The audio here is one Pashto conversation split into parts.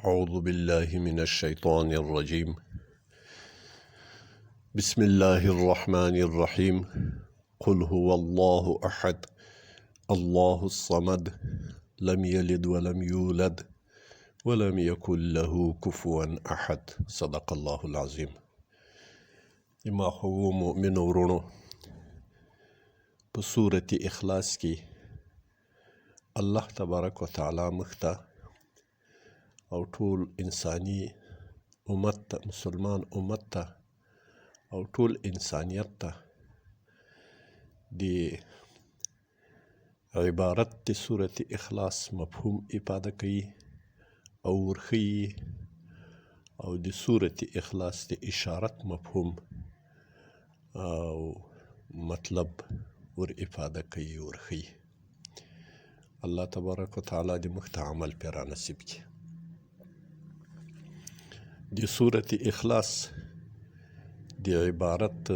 أعوذ بالله من الشيطان الرجيم. بسم الله الرحمن الرحيم. قل هو الله أحد الله الصمد لم يلد ولم يولد ولم يكن له كفوا أحد. صدق الله العظيم. ما هو مؤمن ورونو بسورة إخلاص کی الله تبارک وتعالى مخته او ټول انساني امت ته، مسلمان امت ته او ټول انسانیت ته د عبارت د سورة اخلاص مفهوم افاده کوي او ورښیي او د سورة اخلاص د اشارت مفهوم او مطلب ور افاده کوي ورښیي. الله تبارک وتعالى د مخته عمل پر را نصیب کی. د سورة اخلاص د عبارت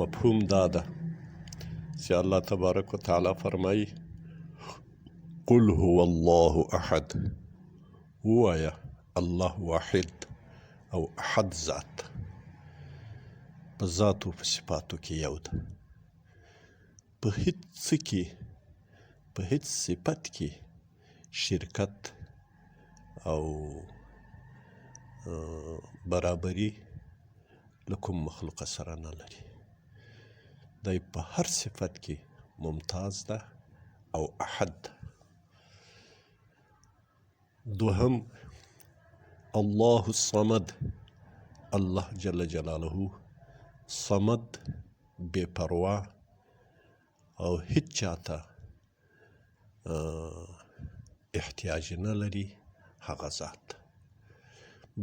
مفهوم داده چې الله تبارک وتعالى فرمایي قل هو الله احد، ووایه الله واحد او احد ذات په ذاتو په صفاتو کې یو ده، په هیڅ څه کې په هیڅ صفت کې شرکت او برابري له کوم مخلوق سره نه لري. دی په هر صفت کې ممتاز ده او احد ده. دوهم الله الصمد، الله جل جلاله صمد بے پروا او هیڅ چاته احتیاج نه لري هغه ذات،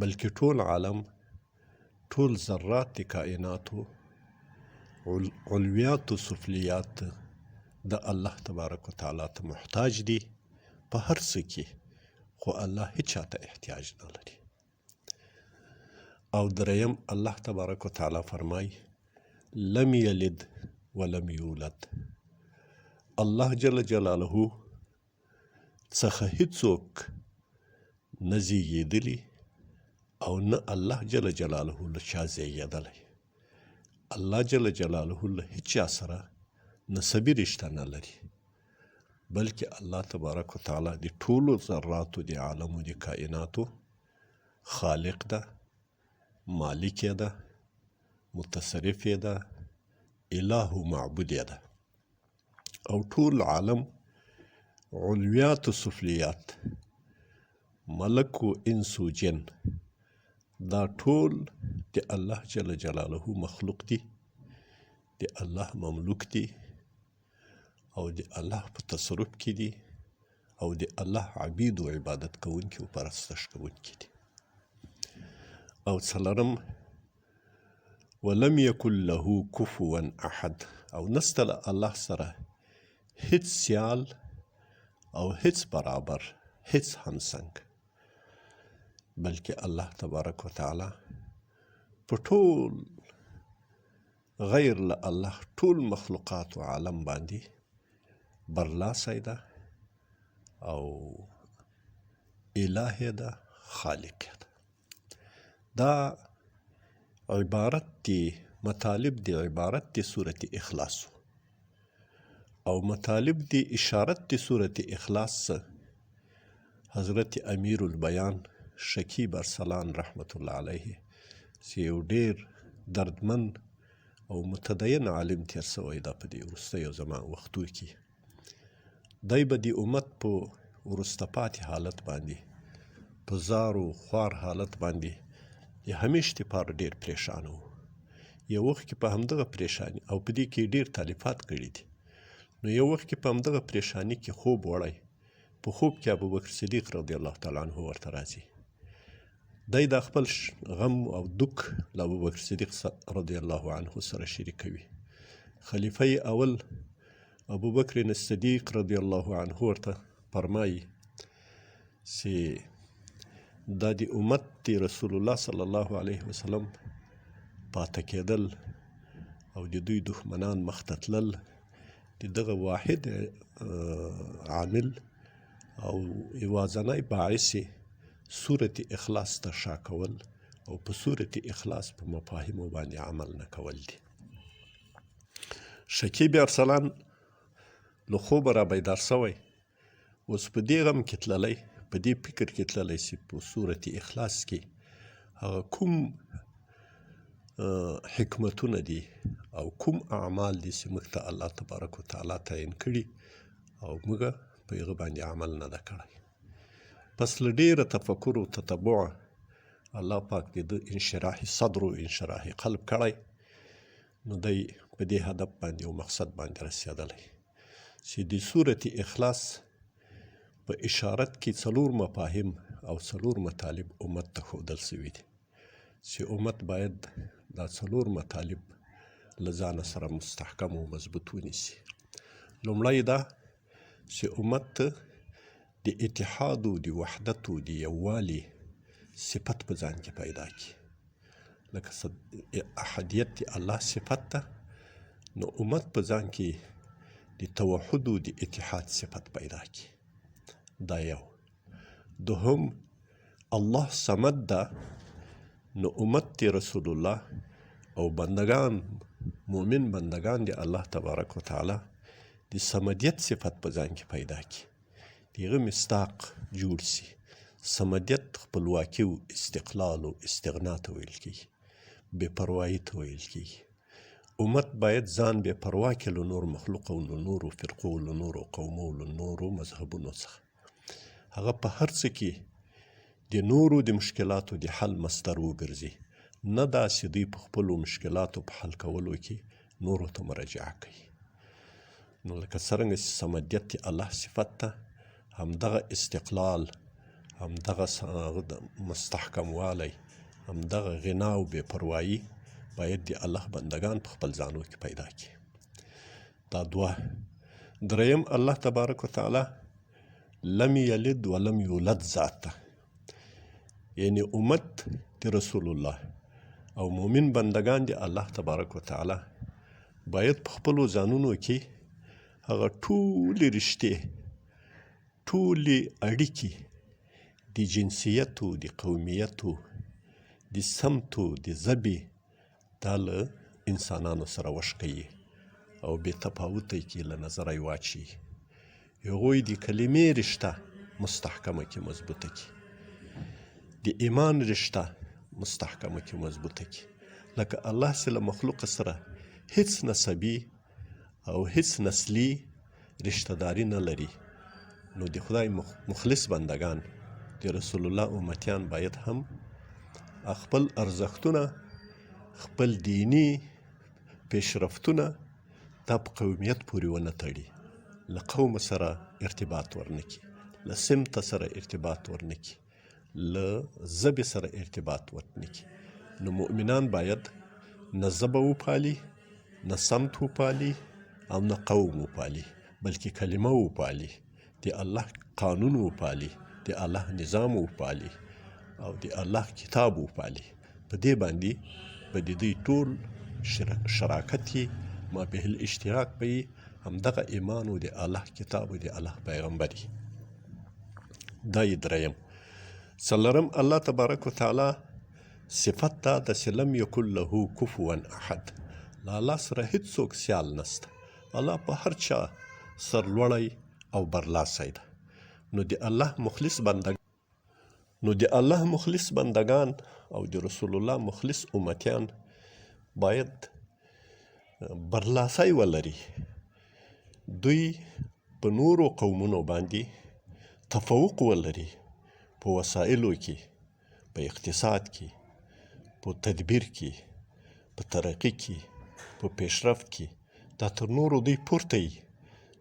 بلکې ټول عالم ټول ذرات د کائناتو علویات و سفلیات د الله تبارک وتعالى ته محتاج دي په هر څه کې، خو الله هیڅ چاته احتیاج نه لري. او دریم الله تبارک وتعالى فرمای لم یلد ولم یولد، الله جل جلاله څخه هیڅوک نه زیږېدلي او نه الله جل جلاله له چا زیږېدلی. الله جل جلاله له هیڅ چا سره نسبي رشته نه لري، بلکې الله تبارک وتعالى د ټولو ذراتو د عالمو د کائناتو خالق ده، مالک یې ده، متصرف یې ده، اله و معبود یې ده. او ټول عالم علویات و سفلیات ملک و انس و جن دا ټول د الله جل جلاله مخلوق دي، د الله مملوک دي او د الله په تصرف کې دي او د الله عبید و عبادت کوونکي و پرستش کوونکي دي. او څلورم ولم یکن له کفوا احد، او نسته له الله سره هیڅ سیال او هیڅ برابر، هیڅ همسنګ، بلکې الله تبارک وتعالى په ټول غیر له الله ټول مخلوقات و عالم باندې برلاسی ده او اله ده، خالق ده. دا عبارت دی مطالب دی عبارت دی سورة اخلاص او مطالب دی اشارت دی سورة اخلاص حضرت امیر البیان شکیب ارسلان رحمت الله علیه چې یو ډیر دردمن او متدین عالم تیر سوی دا په دې وروستیو زمان وختو کې. دی به د امت په وروسته پاتې حالت باندې په زار و خوار حالت باندې د همیش دپاره ډیر پریشان و. یو وخت کې په همدغه پریشاني او په دې کې ډیر تالیفات کړي دي. نو یو وخت کې په همدغه پریشاني کې خوب وړی، په خوب کې ابوبکر صدیق رضی الله تعالی عنه ورته راځي. دی دا خپل غم او دک له ابوبکر صدیق رضی الله عنه سره شریکوي. خلیفه اول ابوبکر صدیق رضی الله عنه ورته فرمایي چې دا د امت د رسول الله صلی الله علیه وسلم پاته کېدل او د دوی دښمنان مخته تلل د دغه واحد عامل او یوازنی باعث سورة اخلاص ته شا کول او په سورة اخلاص په مفاهیمو باندې عمل نه کول دي. شکیب ارسلان له خوبه را بیدار سوی، اوس په دې غم کې تللی، په دې فکر کې تللی چې په سورة اخلاص کې هغه کوم حکمتونه دي او کوم اعمال دي چې موږ ته الله تبارک وتعالی تعین کړي او موږ په هغه باندې عمل نه ده کړی. پس له ډېره تفکر او تتبع الله پاک د ده انشراح صدر او انشراح قلب کړی، نو دی په دې هدف باندې او مقصد باندې رسېدلی چې د سورة اخلاص په اشارت کې 4 مفاهیم او 4 مطالب امت ته ښودل سوي دي چې امت باید دا 4 مطالب له ځانه سره مستحکم او مضبوط ونیسي. لومړی دا چې امت ته د اتحاد او د وحدت او د یووالي صفت په ځان کې پیدا کړي. لکه احدیت د الله صفت ده، نو امت په ځان کې د توحد او د اتحاد صفت پیدا کړي. دا یو. دوهم الله صمد ده، نو امت د رسول الله او بندگان مؤمن بندگان د الله تبارک وتعالی د صمدیت صفت په ځان کې پیدا کړي، د هغه مصداق جوړ سي. صمدیت خپلواکي او استقلال او استغنا ته ویل کېږي، بې پروایي ته ویل کېږي. امت باید ځان بې پروا کړي له نور مخلوقو او له نورو فرقو له نورو قومو له نورو مذهبونو څخه. هغه په هر څه کې د نورو د مشکلاتو د حل مصدر وګرځي، نه دا چې دوی په خپلو مشکلاتو په حل کولو کې نورو ته مراجعه کوي. نو لکه څرنګه چې صمدیت د الله صفت ده، همدغه استقلال، همدغه مستحکم والی، همدغه غنا او بې پروایي باید د الله بندگان په خپل ځانو کې پیدا کړي. دا 2. دریم الله تبارک وتعالی لم یلد ولم یولد ذات ده، یعنی امت د رسول الله او مؤمن بندگان د الله تبارک وتعالی باید په خپلو ځانونو کې هغه ټولې رشتې، ټولې اړیکې د جنسیتو، د قومیتو، د سمتو، د ژبې دا له انسانانو سره وشکوي او بې تفاوته کې له نظره یې واچي. هغوی د کلمې رشته مستحکمه کې مضبوطه کړي، د ایمان رشته مستحکمه کې مضبوطه کړي. لکه الله چې له مخلوق سره هیڅ نسبي او هیڅ نسلي رشته داري نه لري، نو د خدای مخلص بندگان د رسول الله امتیان باید هم خپل ارزښتونه، خپل دینی پیشرفتونه دا په قومیت پورې ونه تړي، له قوم سره ارتباط ورنه کړي، له سمت سره ارتباط ورنه کړي، له ژبې سره ارتباط ورنه کړي. نو مؤمنان باید نه ژبه وپالي، نه سمت وپالي او نه قوم وپالي، بلکې کلمه وپالي، د الله قانون وپالي، د الله نظام وپالي او د الله کتاب وپالي. په دې باندې به د دوی ټول شراکت یې ما به الاشتراک به یې همدغه ایمان و د الله کتاب و د الله پیغمبر یې. دا یې دریم. څلورم الله تبارک وتعالی صفت دا ده چې لم یکن له کفوا احد، له الله سره هیڅوک سیال نسته. الله په هر چا سرلوړی او برلاسی ده. نو د الله مخلص بندگان او د رسول الله مخلص امتیان باید برلاسی ولري. دوی په نورو قومونو باندې تفوق ولري، په وسایلو کې، په اقتصاد کې، په تدبیر کې، په ترقی کې، په پیشرفت کې، دا تر نورو دوی پورته وي.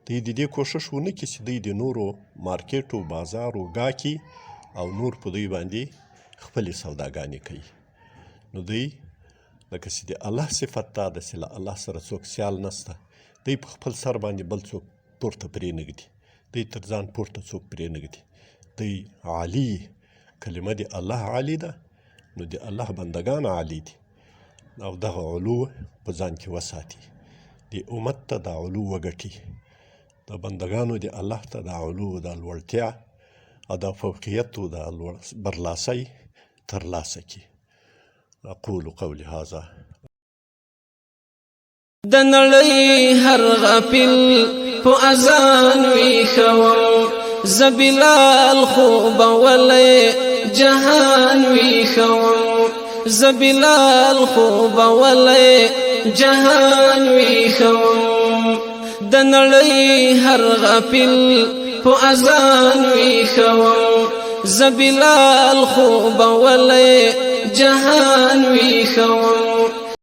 دوی د دې کوشش ونه کړي چې دوی د نورو مارکیټ او بازار او ګاکي او نور په دوی باندې خپلې سوداګانې کوي. نو دوی لکه چې د الله صفت دا ده چې له الله سره څوک سیال نسته، دوی په خپل سر باندې بل څوک پورته پرې نږدي، دوی تر ځان پورته څوک پرې نږدي. دوی عالي، کلمه د الله عالي ده، نو د الله بندگان عالي دي او دغه علو په ځان کې وساتي، د امت ته د علو وګټي، د بندگانو د الله ته د علو د لوړتیا او دا فوقیت او دا برلاسی ترلاسه کړي. اقول قولي هذا. د نړۍ هر غافل په اذان ویښوم، زه بلال خو به ولې جهان ویښوم، زه بلال خو به ولې جهان ویښوم. د نړۍ هر غافل په اذان ویښوم، زه بلال خو به ولې جهان ویښوم.